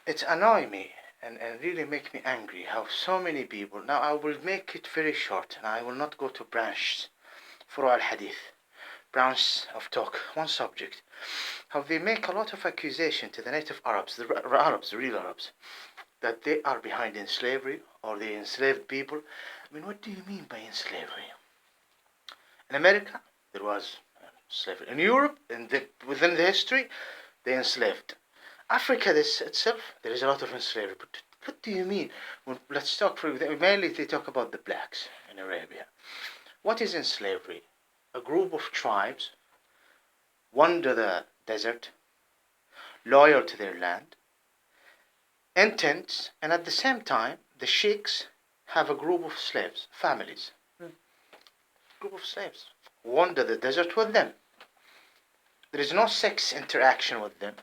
It annoys me and really make me angry how so many people. Now I will make it very short and I will not go to branches for al hadith, branch of talk, one subject. How they make a lot of accusation to the native Arabs, Arabs, the real Arabs, that they are behind in slavery or they enslaved people. I mean, what do you mean by slavery? In America, there was slavery. In Europe, within the history, they enslaved. Africa this itself, there is a lot of slavery. But what do you mean? Let's talk for mainly they talk about the blacks in Arabia. What is in slavery? A group of tribes wander the desert, loyal to their land, intense, and at the same time, the sheikhs have a group of slaves, families, group of slaves, wander the desert with them. There is no sex interaction with them.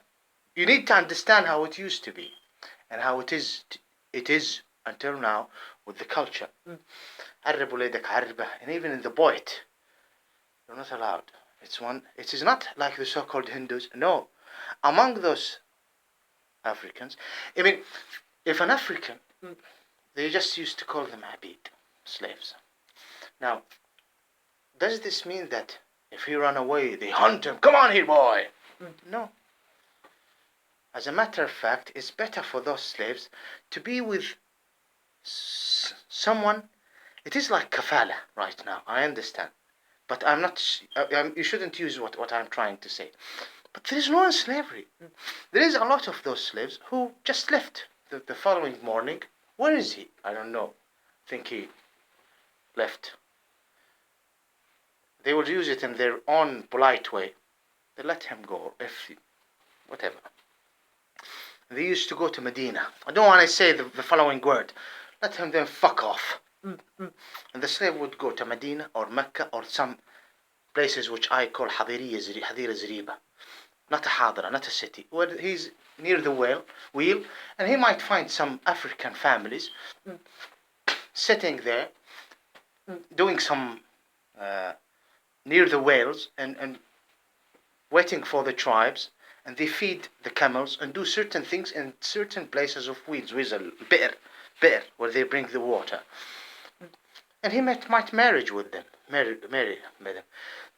You need to understand how it used to be and how it is until now with the culture. And even in the poet, you're not allowed. It is not like the so-called Hindus. No, among those Africans, I mean, if an African, they just used to call them abid, slaves. Now, does this mean that if he run away, they hunt him? Come on here, boy! No. As a matter of fact, it's better for those slaves to be with someone. It is like kafala right now, I understand. But I'm not, you shouldn't use what I'm trying to say. But there is no slavery. There is a lot of those slaves who just left the following morning. Where is he? I don't know. I think he left. They will use it in their own polite way. They let him go, whatever. They used to go to Medina. I don't want to say the following word. Let him then fuck off. And the slave would go to Medina or Mecca or some places which I call Hadira Zariba. Not a Hadra, not a city. Where he's near the wheel, and he might find some African families sitting there, doing some near the whales and waiting for the tribes, and they feed the camels and do certain things in certain places of wheels, with a bear, where they bring the water. And he might marry with them, marry them.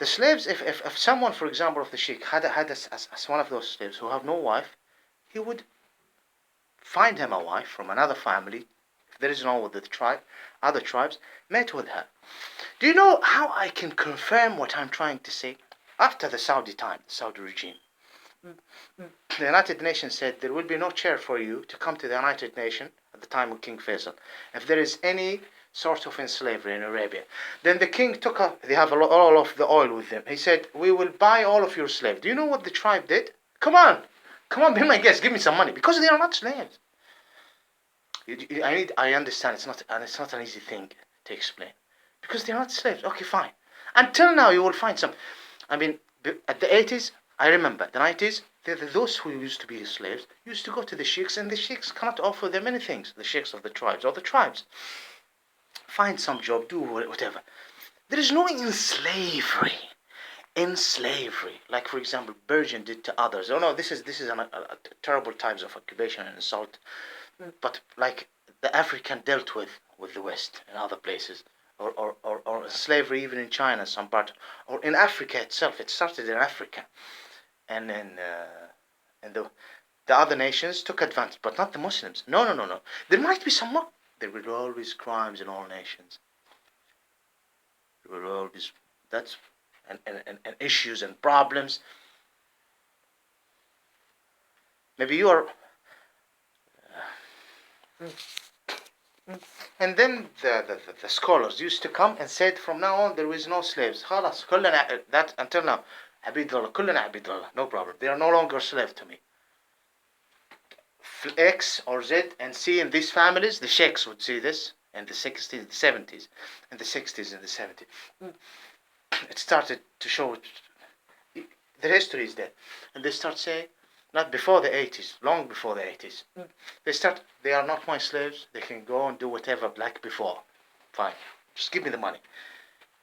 The slaves, if someone, for example, of the sheikh had as one of those slaves who have no wife, he would find him a wife from another family. If there is no with the tribe, other tribes, mate with her. Do you know how I can confirm what I'm trying to say? After the Saudi regime, the United Nations said there will be no chair for you to come to the United Nations at the time of King Faisal if there is any sort of slavery in Arabia. Then the king they have all of the oil with them. He said, we will buy all of your slaves. Do you know what the tribe did? Come on, be my guest, give me some money. Because they are not slaves. I understand it's not an easy thing to explain. Because they are not slaves. Okay, fine. Until now you will find some. I mean, at the 80s, I remember, the 90s, those who used to be slaves used to go to the sheikhs, and the sheikhs cannot offer them many things. The sheikhs of the tribes or the tribes. Find some job, do whatever. There is no slavery, like for example, Virgin did to others. Oh no, this is a terrible times of occupation and insult. But like the African dealt with the West and other places, or slavery even in China, some part, or in Africa itself. It started in Africa, and then the other nations took advantage, but not the Muslims. No. There might be some more. There will always crimes in all nations. There will always and issues and problems. Maybe you are. And then the scholars used to come and said, from now on there is no slaves. خلاص كلنا that until now. عبيد الله كلنا عبيد الله. No problem. They are no longer slave to me. X or Z and C in these families, the sheikhs would see this in the 60s, the 70s, in the 60s and the 70s. It started to show, the history is there. And they start saying, not before the 80s, long before the 80s. They are not my slaves, they can go and do whatever like before. Fine, just give me the money.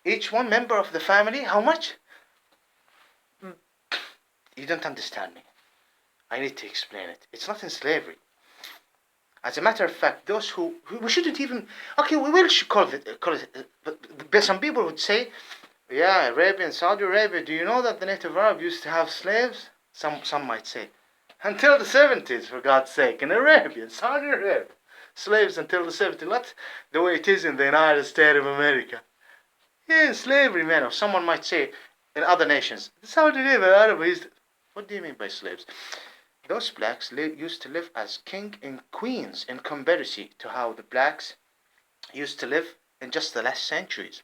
Each one member of the family, how much? You don't understand me. I need to explain it. It's not in slavery. As a matter of fact, those who we shouldn't even, okay, we will call it, but some people would say, yeah, Arabia and Saudi Arabia, do you know that the native Arab used to have slaves? Some might say. Until the 70s, for God's sake, in Arabia, Saudi Arabia. Slaves until the 70s, not the way it is in the United States of America. Yeah, slavery, man. Or someone might say, in other nations, Saudi Arabia, Arabia used to... What do you mean by slaves? Those blacks used to live as king and queens in comparison to how the blacks used to live in just the last centuries,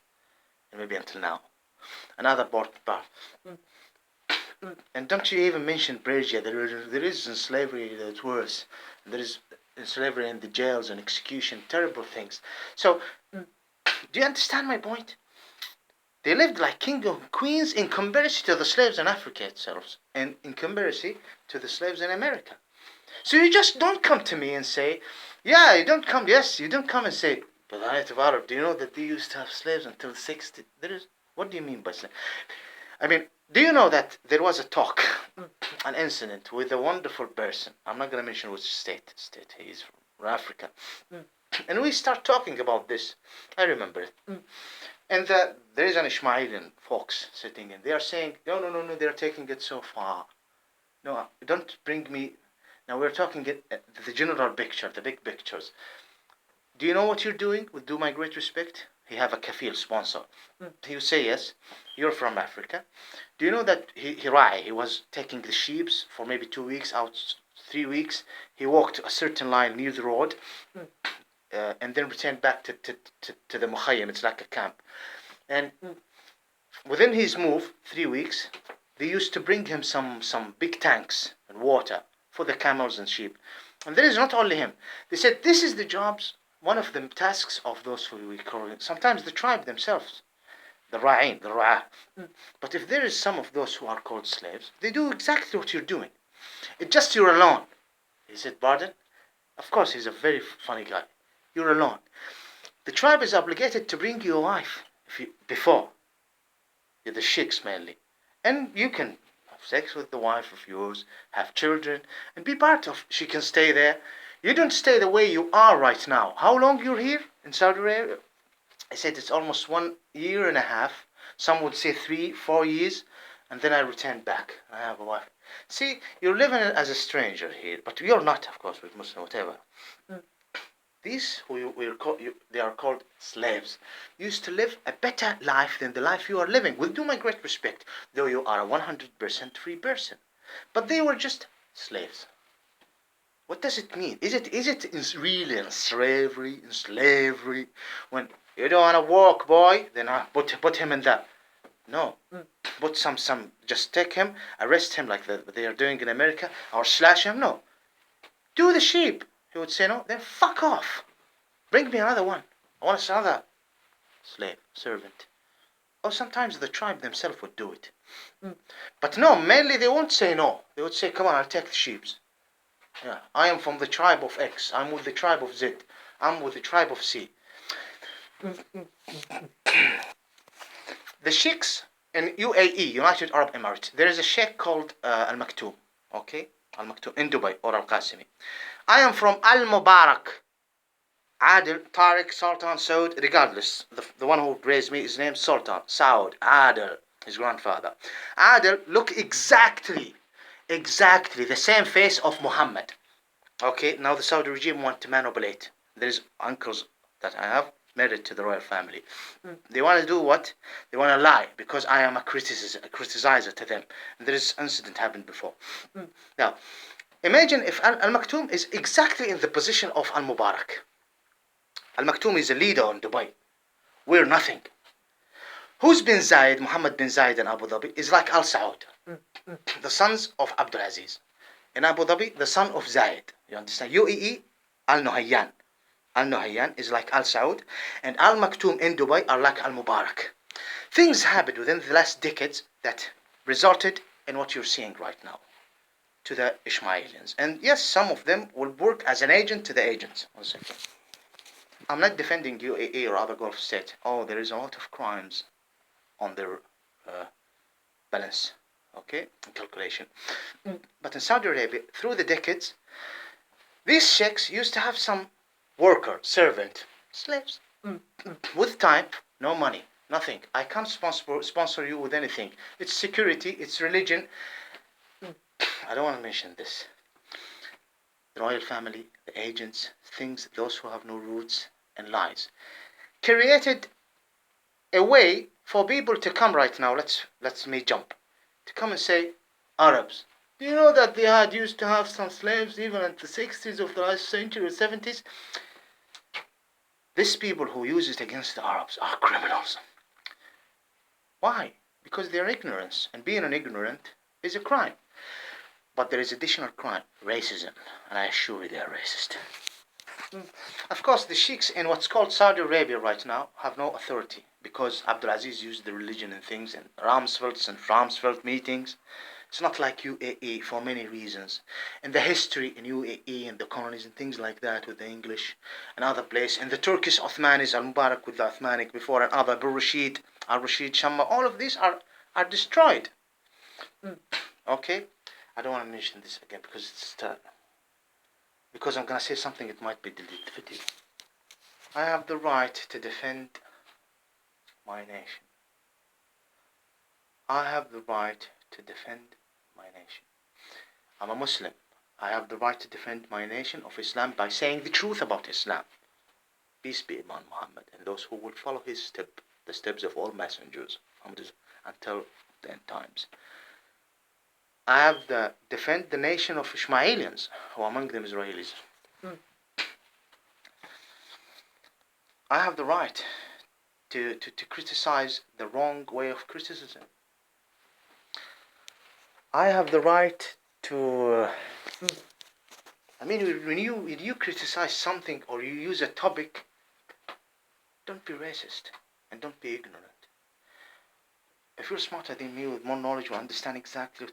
and maybe until now. Another part. And don't you even mention Persia. There is in slavery that's worse. There is in slavery in the jails and execution, terrible things. So, do you understand my point? They lived like king and queens in comparison to the slaves in Africa itself, and in comparison to the slaves in America. So you just don't come to me and say, yeah, you don't come and say, but the native Arab, do you know that they used to have slaves until the 60s? What do you mean by slave? I mean, do you know that there was a talk, an incident with a wonderful person? I'm not going to mention which state he's from Africa. And we start talking about this. I remember it. And there is an Ishmaelian folks sitting and they are saying, no, they're taking it so far. No, don't bring me... Now we're talking the general picture, the big pictures. Do you know what you're doing? With due my great respect, he have a kafil sponsor. He say yes, you're from Africa. Do you know that he was taking the sheep for maybe 2 weeks, out 3 weeks. He walked a certain line near the road, and then returned back to the Mukhayyam. It's like a camp. And within his move, 3 weeks, they used to bring him some big tanks and water for the camels and sheep. And there is not only him. They said this is the jobs, one of the tasks of those who we call it. Sometimes the tribe themselves, the Ra'in, the Ra'ah. But if there is some of those who are called slaves, they do exactly what you're doing. It's just you're alone. He said, pardon? Of course, he's a very funny guy. You're alone. The tribe is obligated to bring you a wife before. You're the sheikhs mainly. And you can have sex with the wife of yours, have children, and be part of. She can stay there. You don't stay the way you are right now. How long you're here in Saudi Arabia? I said it's almost 1.5 years. Some would say 3-4 years. And then I returned back. I have a wife. See, you're living as a stranger here. But you're not, of course, with Muslim, whatever. These, they are called slaves, used to live a better life than the life you are living. With due my great respect, though you are a 100% free person. But they were just slaves. What does it mean? Is it really slavery? When you don't want to work, boy, then I put him in that. No. Put just take him, arrest him like they are doing in America, or slash him. No. Do the sheep. He would say no, then fuck off. Bring me another one. I want another slave, servant. Or sometimes the tribe themselves would do it. But no, mainly they won't say no. They would say, come on, I'll take the sheep. Yeah, I am from the tribe of X. I'm with the tribe of Z. I'm with the tribe of C. The sheikhs in UAE, United Arab Emirates, there is a sheikh called Al Maktoum. Okay? Al Maktoum in Dubai, or Al Qasimi. I am from Al Mubarak. Adil, Tariq, Sultan, Saud, regardless. The one who raised me is named Sultan. Saud, Adil, his grandfather. Adil look exactly the same face of Muhammad. Okay, now the Saudi regime want to manipulate. There's uncles that I have married to the royal family. They want to do what? They want to lie because I am a criticizer to them. And this incident happened before. Now, imagine if Al Maktoum is exactly in the position of Al Mubarak. Al Maktoum is a leader in Dubai. We're nothing. Who's bin Zayed, Mohammed bin Zayed in Abu Dhabi, is like Al Saud, the sons of Abdul Aziz. In Abu Dhabi, the son of Zayed. You understand? UAE, Al Nahyan. Al Nahyan is like Al Saud, and Al Maktoum in Dubai are like Al Mubarak. Things happened within the last decades that resulted in what you're seeing right now to the Ishmaelians. And yes, some of them will work as an agent to the agents. 1 second. I'm not defending UAE or other Gulf states. Oh, there is a lot of crimes on their balance, okay, and calculation. But in Saudi Arabia, through the decades, These sheikhs used to have some worker, servant, slaves. With time, no money, nothing. I can't sponsor you with anything. It's security, it's religion. I don't want to mention this. The royal family, the agents, things, those who have no roots and lies, created a way for people to come right now. Let's me jump to come and say, Arabs. Do you know that they had used to have some slaves even in the 60s of the last century or 70s? These people who use it against the Arabs are criminals. Why? Because they're ignorance, and being an ignorant is a crime. But there is additional crime, racism, and I assure you they are racist. Of course, the sheikhs in what's called Saudi Arabia right now have no authority because Abdulaziz used the religion and things and Ramsfeld meetings. It's not like UAE for many reasons. And the history in UAE and the colonies and things like that with the English and other place. And the Turkish Ottomanis, Al-Mubarak with the Ottomanic before and other, Al-Rashid, Shamma, all of these are destroyed. Okay? I don't want to mention this again because I'm going to say something it might be deleted video. I have the right to defend my nation. I have the right to defend my nation. I'm a Muslim. I have the right to defend my nation of Islam by saying the truth about Islam. Peace be upon Muhammad and those who will follow his step, the steps of all messengers until the end times. I have to defend the nation of Ishmaelians, who among them Israelis. I have the right to criticize the wrong way of criticism. I have the right to... when you criticize something or you use a topic, don't be racist and don't be ignorant. If you're smarter than me with more knowledge, you understand exactly